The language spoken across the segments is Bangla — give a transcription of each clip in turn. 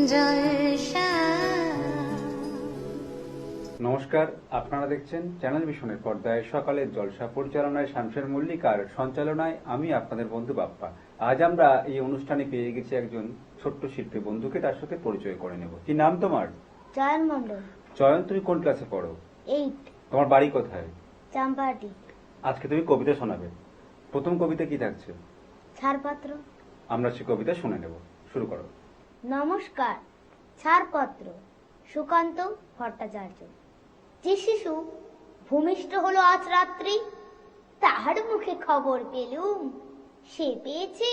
জলসা। নমস্কার, আপনারা দেখছেন চ্যানেল মিশনের পর্দায় সকালের জলসা, পরিচালনায় শামশের মল্লিকার সঞ্চালনায় আমি আপনাদের বন্ধু বাপ্পা। আজ আমরা এই অনুষ্ঠানে পেয়ে গেছি একজন ছোট্ট শিল্পী বন্ধুকে, তার সাথে পরিচয় করে নেব। কি নাম তোমার? চয়ন মন্ডল। চয়ন, তুমি কোন ক্লাসে পড়ো? 8। তোমার বাড়ি কোথায়? চাম্পাহাটি। আজকে তুমি কবিতা শোনাবে। প্রথম কবিতা কি থাকছে? ছাড়পত্র। আমরা সে কবিতা শুনে নেব। শুরু করো। নমস্কার। ছাড়পত্র, সুকান্ত ভট্টাচার্য। যে শিশু ভূমিষ্ঠ হলো আজ রাত্রি, তাহার মুখে খবর পেলুম সে পেয়েছে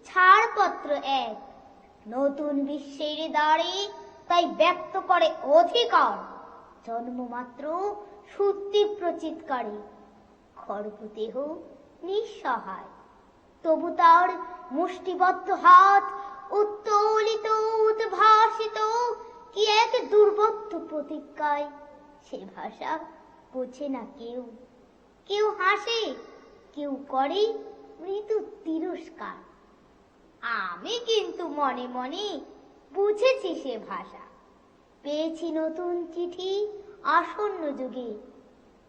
ছাড়পত্র এক। নতুন বিশ্বের দ্বারে তাই ব্যক্ত করে অধিকার, জন্মমাত্র সুতীব্র চিৎকারে। খর্বদেহ নিঃসহায়, তবু তার মুষ্টিবদ্ধ হাত উত্তোলিত উদ্ভাসিত কি এক দুর্বোধ্য প্রতিজ্ঞায়। সে ভাষা বোঝে না কেউ, কেউ হাসে, কেউ করে মৃদু তিরস্কার। আমি কিন্তু মনে মনে বুঝেছি সে ভাষা। পেয়েছি নতুন চিঠি আসন্ন যুগে,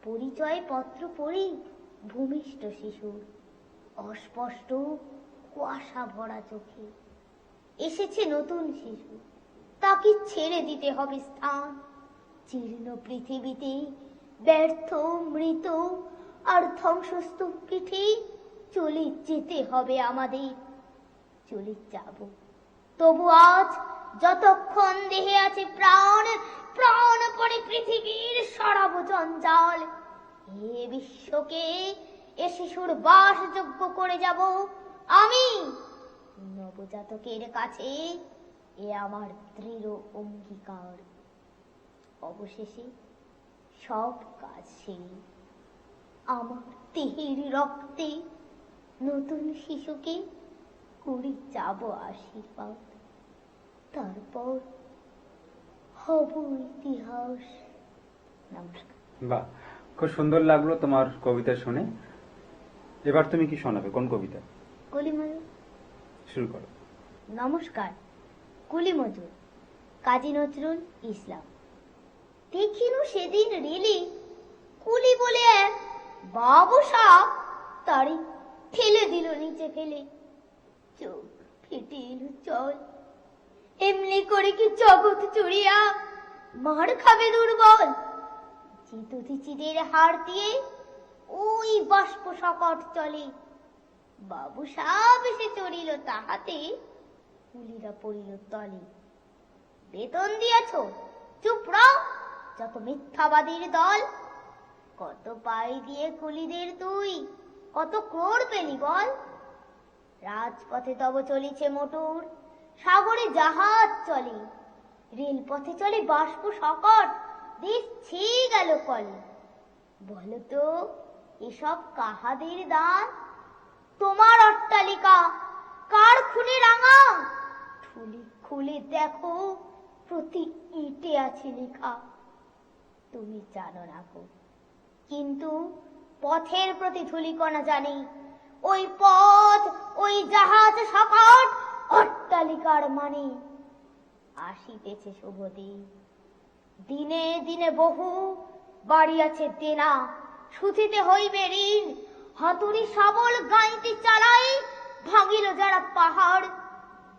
পরিচয় পত্র পড়ি ভূমিষ্ঠ শিশুর। অস্পষ্ট কুয়াশা ভরা চোখে এসেছে নতুন শিশু, তাকে ছেড়ে দিতে হবে স্থান। জীর্ণ পৃথিবীতে ব্যর্থ মৃত আর ধ্বংসস্তূপ পিঠে চলে যেতে হবে আমাদের। চলে যাব, তবু আজ যতক্ষণ দেহে আছে প্রাণ, প্রাণ পরে পৃথিবীর সরাব জঞ্জাল। এ বিশ্বকে এ শিশুর বাসযোগ্য করে যাব আমি। নবজাতকের কাছে এ আমার দৃঢ় অঙ্গীকার। অবশেষে সব কাজ সেরে আমার দেহের রক্তে নতুন শিশুকে করি যাব আশীর্বাদ। তারপর হব ইতিহাস। নমস্কার। বাহ, খুব সুন্দর লাগলো তোমার কবিতা শুনে। এবার তুমি কি শোনাবে? কোন কবিতা? কুলিমজুর। শুরু করো। নমস্কার। কুলিমজুর, কাজী নজরুল ইসলাম। দেখিনু সেদিন রেলে কুলি বলে এক বাবু সাপ তারি ঠেলে দিল নিচে ফেলে। চোখ ফেটে এলো জল, এমনি করে কি জগৎ চড়িয়া মার খাবে দুর্বল। চিতচিদের হাড় দিয়ে ওই বাষ্প সকট চলে। বাবু সাপ এসে চড়িল তাহাতে, কুলিরা পড়িল তলে। বেতন দিয়াছ, চুপ রাও যত মিথ্যাবাদীর দল। কত পাই দিয়ে কুলিদের তুই, কত ক্রোড় পেলি বল। রাজপথে তব চলিছে মোটর, সাগরে জাহাজ চলে। রেলপথে চলে বাষ্প সকট, দেশ ছেয়ে গেল কলে। বলতো এসব কাহাদের দান? তোমার অট্টালিকা কার খুনে রাঙা? ঠুলি খুলে দেখো, প্রতি ইটে আছে লেখা। তুমি জানো না গো, কিন্তু পথের প্রতি ধূলিকণা জানি। ওই পথ, ওই জাহাজ সকট অট্টালিকার মানে। আসিতেছে শুভ দিন, দিনে দিনে বহু বাড়ি আছে দেনা, শুধিতে হইবে ঋণ। হাতুড়ি শাবল গাইতে চালাই, ভাঙিল যারা পাহাড়।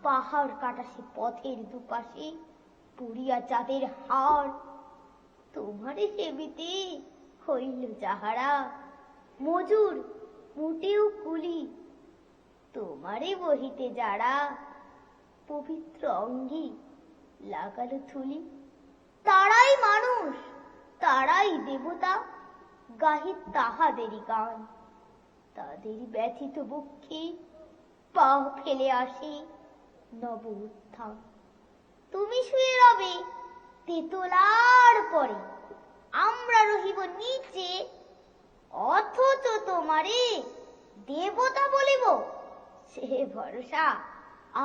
পাহাড় কাটা সে পথের দুপাশে, পুড়িয়া চাঁদের হাড়। তোমারে সেবিতে হইল যাহারা মজুর মুটেও কুলি। তোমারে বহিতে যারা পবিত্র অঙ্গি লাগালো থুলি। তারাই মানুষ, তারাই দেবতা, গাহি তাহাদেরই গান। তাদের ব্যথিত বক্ষে পা ফেলে আসি নব উত্থান। তুমি শুয়ে রবে তেতলার পরে, আমরা রহিব নিচে। অথচ তোমারে দেবতা বলিব, সে ভরসা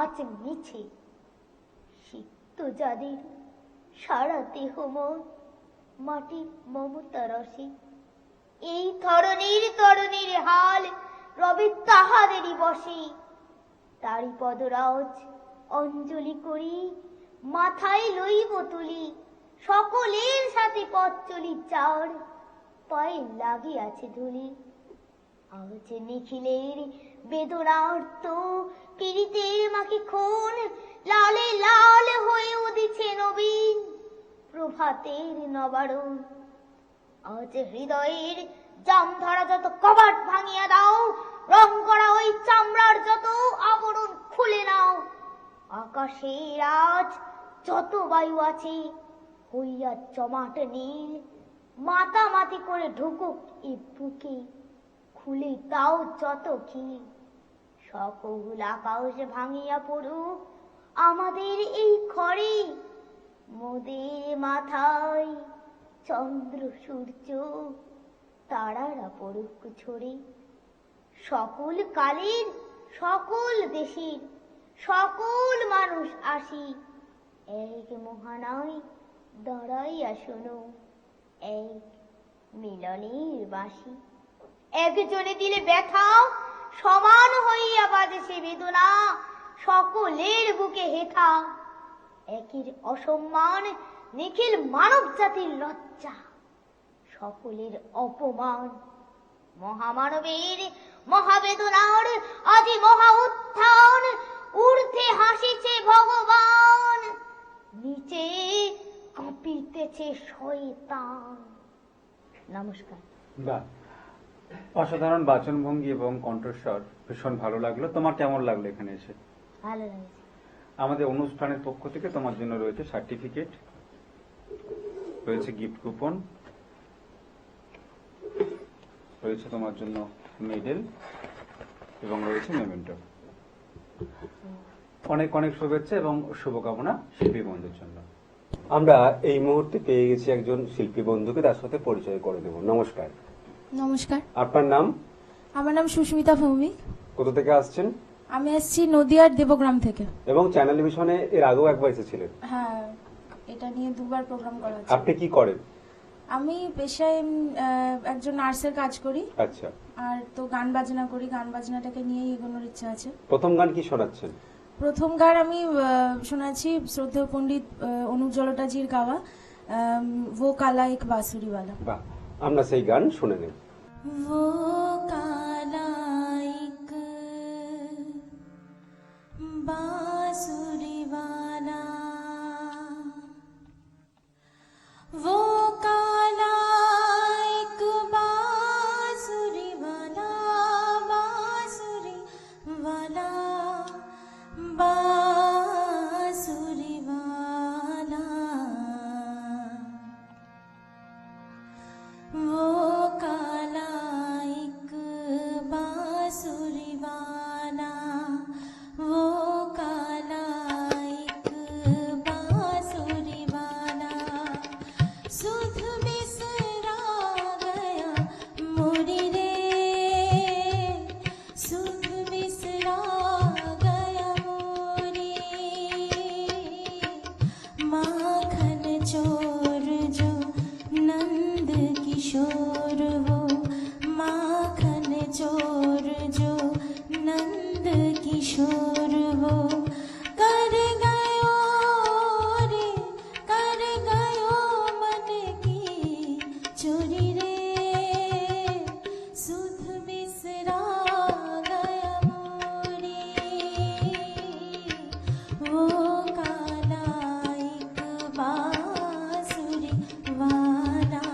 আজ মিছে। সিক্ত যাদের সারা দেহ মন মাটির মমতা রসে, এই ধরনের তরুণীর হাল রবে তাহাদেরই বসে। তারি পদরাজ অঞ্জলি করি মাথায় লইব তুলি, সকলের সাথে পথ চলি চার, পায়ে লাগিয়াছে ধুলি। আজ নিখিলের বেদনার্ত পীড়িতের মাকে খুন, লালে লাল হয়ে উদিছে নবীন প্রভাতের নবারণ। আজ হৃদয়ের জাম ধরা যত কবাট ভাঙিয়া দাও, রং করা ওই চামড়ার যত আবরণ খুলে নাও। আকাশের আজ যত বায়ু আছে হইয়া জমাট নীল, মাতামাতি করে ঢুকুক এ বুকে, খুলে দাও যত খিল। সকল আকাশ ভাঙিয়া পড়ুক আমাদের এই ঘরে, মোদের মাথায় চন্দ্র সূর্য তারারা পড়ুক ঝরে। সকল কালের সকল দেশের সকল মানুষ আসি, এক মহানয় দাঁড়াইয়া শোনো এক মিলনের বাঁশি। একজনে দিলে ব্যথা সমান হইয়া বাজে সে বেদনা, সকলের বুকে হেথা। একের অসম্মান নিখিল মানব জাতির লজ্জা, সকলের অপমান। মহামানবের মহাবেদনার আজি মহা উত্থান, ঊর্ধ্বে হাসিছে ভগবান, নিচে কাঁপিতেছে শয়তান। নমস্কার। বাহ, অসাধারণ বাচনভঙ্গি এবং কণ্ঠস্বর ভীষণ ভালো লাগলো। তোমার কেমন লাগলো এখানে এসে? ভালো লাগছে। আমাদের অনুষ্ঠানের পক্ষ থেকে তোমার জন্য রয়েছে সার্টিফিকেট, রয়েছে গিফট কুপন, রয়েছে তোমার জন্য মেডেল এবং রয়েছে মেমেন্টো। অনেক অনেক শুভেচ্ছা এবং শুভকামনা শিল্পী বন্ধুর জন্য। আমরা এই মুহূর্তে পেয়ে গেছি একজন শিল্পী বন্ধুকে, তার সাথে পরিচয় করে দেব। নমস্কার। নমস্কার, আপনার নাম? আমার নাম সুস্মিতা ভৌমিক। কোথা থেকে আসছেন? আমি আসছি নদিয়ার দেবগ্রাম থেকে। এবং চ্যানেল ভিশনে এর আগেও একবার এসেছিলেন। হ্যাঁ, এটা নিয়ে দুবার প্রোগ্রাম করা হচ্ছে। আপনি কি করেন? আমি পেশায় একজন নার্সের কাজ করি। আচ্ছা। আর তো গান বাজনা করি, গান বাজনাটাকে নিয়েই এগোনোর ইচ্ছা আছে। প্রথম গান কি শোনাচ্ছেন? প্রথম গান আমি শোনাচ্ছি শ্রদ্ধেয় পণ্ডিত অনুপ জলোটাজির গাওয়া वो काला एक बांसुरी वाला। বাহ, আমরা সেই গান শুনে নেব। वो काला एक बांसुरी वाला, वो काला एक बांसुरी वाला, बांसुरी वाला, बांसुरी वाला, वो काला एक बांसुरी वाला, वो काला एक बांसुरी वाला, सुध बिसरा गया मोरी रे, सुध बिसरा गया मोरी, माखन चोर जो नंद किशोर वो, माखन चोर जो नंद किशोर वो, कर गयो रे, कर गयो मन की चोरी रे, सुध बिसरा गया मोरी, वो काला एक बांसुरी वाला।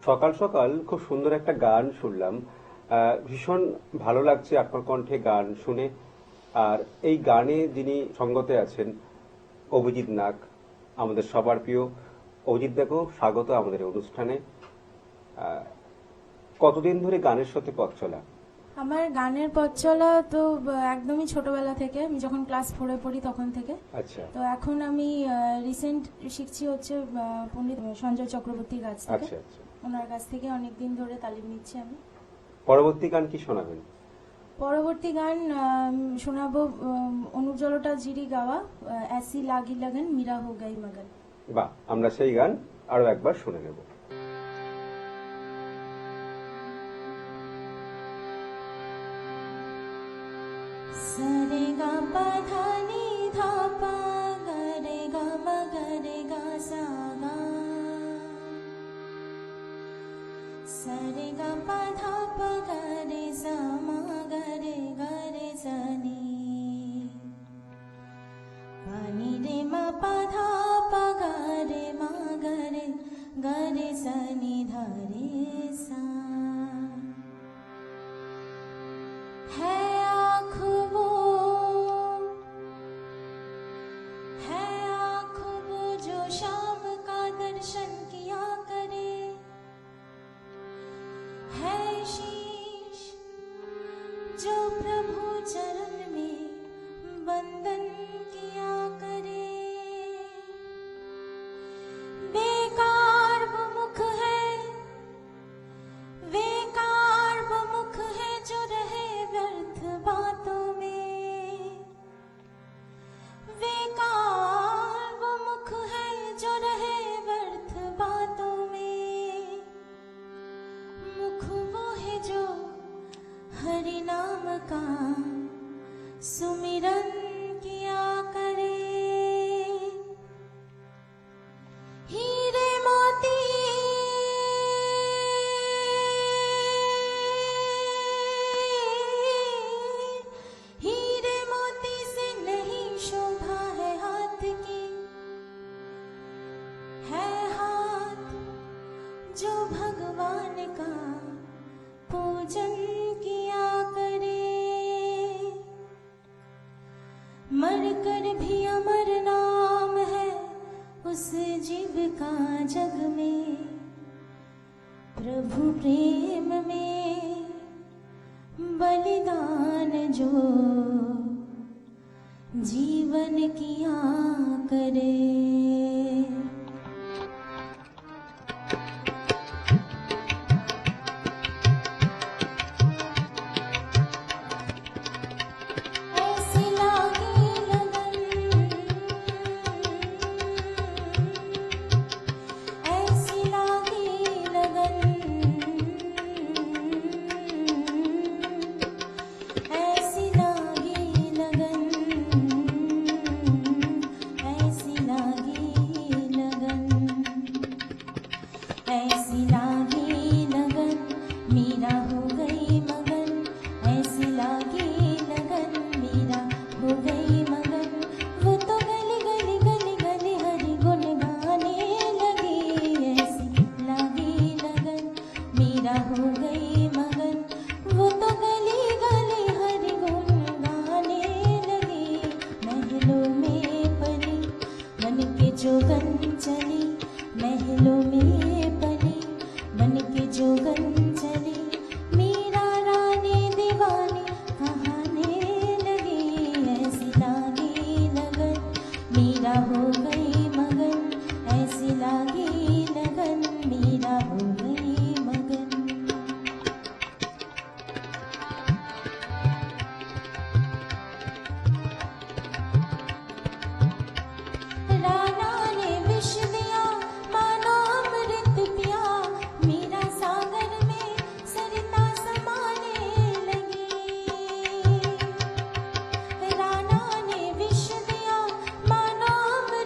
সকাল সকাল খুব সুন্দর একটা গান শুনলাম, ভীষণ ভালো লাগছে আপনার কণ্ঠে গান শুনে। আর এই গানে যিনি সঙ্গতে আছেন অভিজিৎ নাগ, আমাদের সবার প্রিয় অভিজিৎ দাকেও স্বাগত আমাদের এই অনুষ্ঠানে। কতদিন ধরে গানের সাথে পথ চলা? আমার গানের পথ চলা তো একদমই ছোটবেলা থেকে, আমি যখন ক্লাস 4-এ পড়ি তখন থেকে। আচ্ছা তো এখন আমি রিসেন্ট শিখছি হচ্ছে পণ্ডিত সঞ্জয় চক্রবর্তীর কাছ থেকে। আচ্ছা আচ্ছা। ওনার কাছ থেকে অনেকদিন ধরে তালিম নিচ্ছি আমি। পরবর্তী গান কি শোনাবেন? পরবর্তী গান শোনাবো অনুপ জলোটা জিরি গাওয়া ऐसी लागी लगन मेरा हो गई मगन। বাহ, আমরা সেই গান আরো একবার শুনে নেব। सरे गा पा धा नी धा पा गा रे गा मा गा रे गा सा गा, सरे गा पा धा पा गा रे सा मा गा रे सा नी, पानी रे मा पा धा पा गा रे मा गा रे सा नी धा रे सा। है आँख वो जो शाम का दर्शन किया करे, है शीश जो प्रभु चरण में वंदन किया करे। बेकार वो मुख है, बेकार वो मुख है जो रहे व्यर्थ बातों में, बेकार वो मुख है जो रहे व्यर्थ बातों में। मुख वो है जो हरि नाम का सुमिरन किया करे। हीरे मोती हीरे मोती से नहीं शोभा है हाथ की, है हाथ जो भगवान का पूजन किया करे। मर कर भी अमर नाम है उस जीव का जग में, प्रभु प्रेम में बलिदान जो जीवन किया करे। ऐसी लागी लगन, ऐसी लागी लगन, ऐसी लागी लगन, ऐसी लागी लगन, ऐसी लागी लगन मीरा हो गई मगन, ऐसी लागी लगन मीरा हो गई मगन। वो तो गली गली गली गली हरि गुण गाने लगी, ऐसी लागी लगन मीरा हो गई मगन। वो तो गली गली हरि गुण गाने लगी। महलों में पली मन के जोगन चली, महलों में पली मन के जोगन चली, मीरा रानी दीवानी कहाने लगी। ऐसी लागी लगन मीरा हो गई मगन, ऐसी लागी लगन मीरा हो गई मगन। राना ने विष दिया मानो अमृत पिया, मीरा सागर में सरिता समाने लगी। राना ने विष दिया मानो अमृत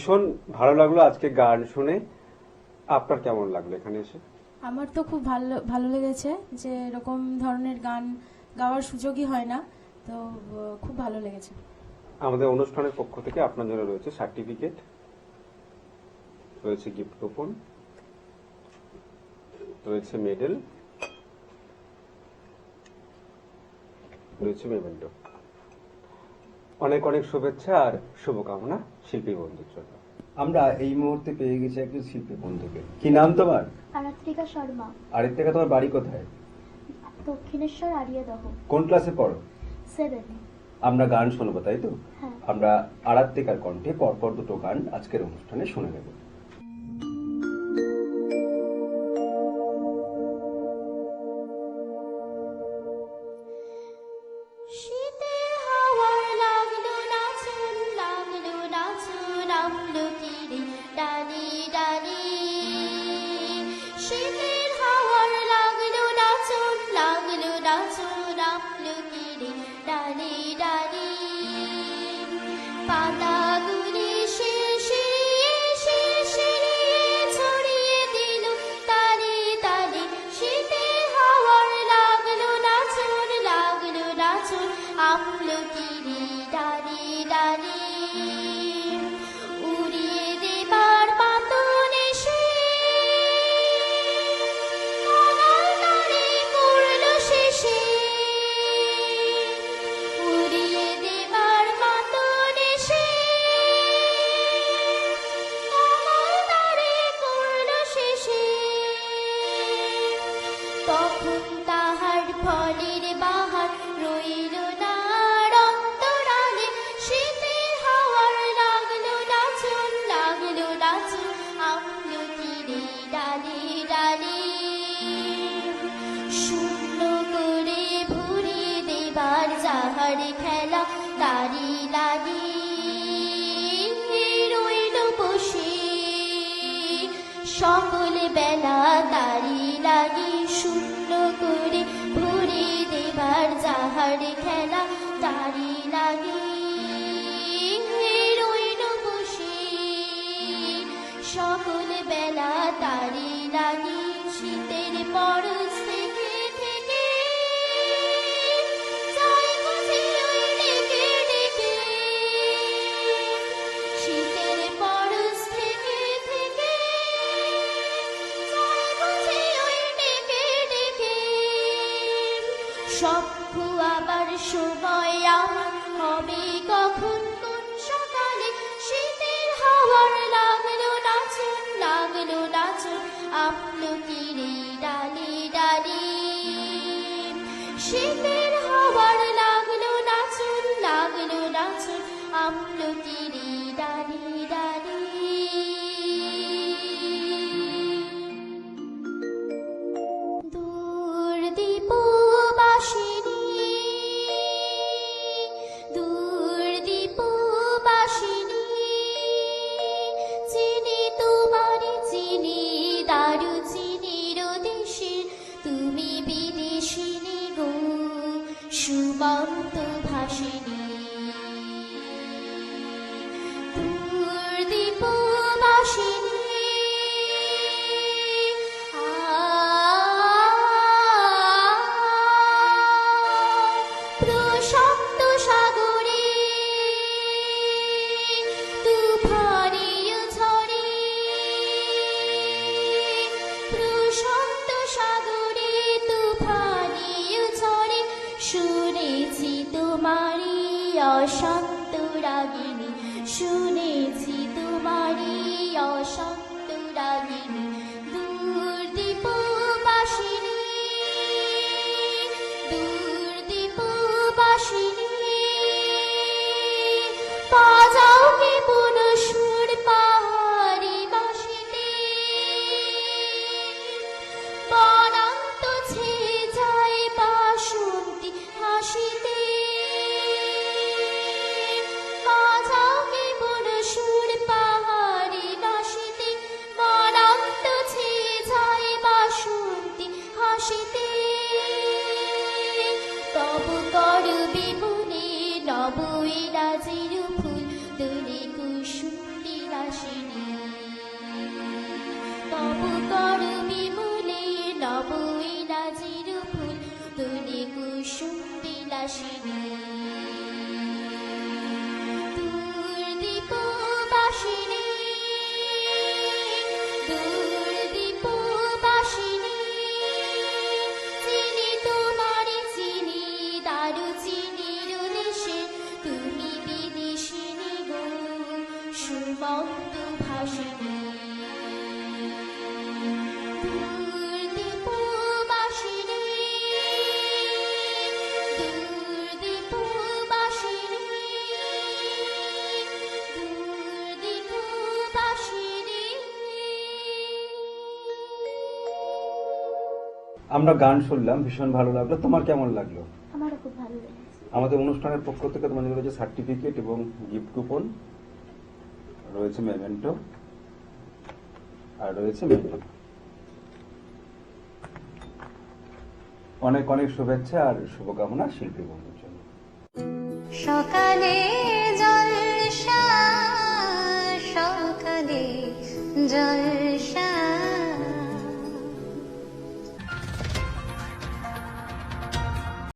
ভীষণ ভালো লাগলো আজকে গান শুনে। আপনার কেমন লাগলো এখানে এসে? আমার তো খুব ভালো ভালো লেগেছে, যে এরকম ধরনের গান গাওয়ার সুযোগই হয় না, তো খুব ভালো লেগেছে। আমাদের অনুষ্ঠানের পক্ষ থেকে আপনার জন্য রয়েছে সার্টিফিকেট, রয়েছে গিফট কুপন, রয়েছে মেডেল, রয়েছে মেমেন্টো। অনেক অনেক শুভেচ্ছা আর শুভকামনা শিল্পী বন্ধুর জন্য। আমরা এই মুহূর্তে পেয়ে গেছি একজন শিল্পী বন্ধুকে। কি নাম তোমার? আরাত্রিকা শর্মা, আরেকটা তোমার বাড়ি কোথায়? দক্ষিণেশ্বর আরিয়াদহ, কোন ক্লাসে পড়ো? 7। আমরা গান শুনবো, তাই তো? হ্যাঁ। আমরা আরাত্রিকার কণ্ঠে পরপর দুটো গান আজকের অনুষ্ঠানে শুনে নেব। শীতের হাওয়ার লাগলো নাচন, লাগলো নাচন আমলকির ডালি ডালি। শীতের হাওয়ার লাগলো নাচন, লাগলো নাচন আমলকির ডালি ডালি। পাতাগুলি শিরশিরিয়ে শিরশিরিয়ে ছড়িয়ে দিল তালে তালে। শীতের হাওয়ার লাগলো নাচন, লাগলো নাচন আমলকিরি ডালি ডালি। উড়িয়ে দেবার পাতন এসে কাঙাল তারে করল শেষে। উড়িয়ে দেবার পাতন এসে কাঙাল তারে করল শেষে। তখন তাহার ফলের বাহার রইল না অন্তরালে। শীতের হাওয়ার লাগলো নাচন, লাগলো নাচন আমলকিরি ডালি ডালি। শূন্য করে ভরিয়ে দেবার যাহার খেলা দাঁড়ি লাগি। রইল বসে সকল বেলা দাঁড়ি লাগি। শূন্য করে ভরিয়ে দেবার যাহার খেলা দাঁড়ি লাগি। রইল বসে সকল বেলা দাঁড়ি লাগি। শীতের পরশ থেকে থেকে যায় বুঝি ওই ডেকে ডেকে। শীতের পরশ থেকে থেকে যায় বুঝি ওই ডেকে ডেকে। সভ্য আবার সময় আমার হবে কখন কোন সকালে। শীতের হাওয়ার লাগলো নাচন, লাগলো নাচন আমলকিরি ডালি ডালি। শীতের হাওয়ার লাগলো নাচন, লাগলো নাচন আমলকিরি ডালি ডালি। দূর দীপবাসিনী, দূর দীপবাসিনী। চিনি তোমারি চিনি দারু চিনির দেশের, তুমি বিদেশিনী গো সুমন্ত ভাসিনী। দূর দীপবাসিনী প্রশান্ত সাগরে তুফানীয় ঝড়ে। প্রশান্ত সাগরে তুফানীয় ঝড়ে শুনেছি তোমারি অশান্ত রাগিনী। শুনেছি তোমারি অশান্ত রাগিনী। দূর দীপবাসিনী, দূর দীপবাসিনী। বাজাও কে পুন সুর পাহাড়ি বাঁশিতে। বনান্ত ছেয়ে যায় বাসন্তী হাসিতে। বাজাও কে পুন সুর পাহাড়ি বাঁশিতে। বনান্ত ছেয়ে যায় বাসন্তী হাসিতে। তব কর বিমনে নব রাজের ফুল, দূরে কুসুম ভাসিনী তব কর বিমূলে নব ইলাজির ফুল তুলে কুসুম বিলাসিনী দূর বাসিনী দূর বাসিনী চিনি তোমারি চিনি দারু চিনির দেশে তুমি বিদেশিনী গো সুমন্ত ভাসিনী দূর বাসিনী দূর বাসিনী দূর বাসিনী। আমরা গান শুনলাম, ভীষণ ভালো লাগলো। তোমার কেমন লাগলো? আমারও খুব ভালো লেগেছে। আমাদের অনুষ্ঠানের পক্ষ থেকে তোমাদের রয়েছে সার্টিফিকেট এবং গিফট কুপন, রয়েছে মেমেন্টো আর রয়েছে মেডেল। অনেক অনেক শুভেচ্ছা আর শুভকামনা শিল্পী বন্ধুর জন্য। সকালে জলসা সকালে জলসা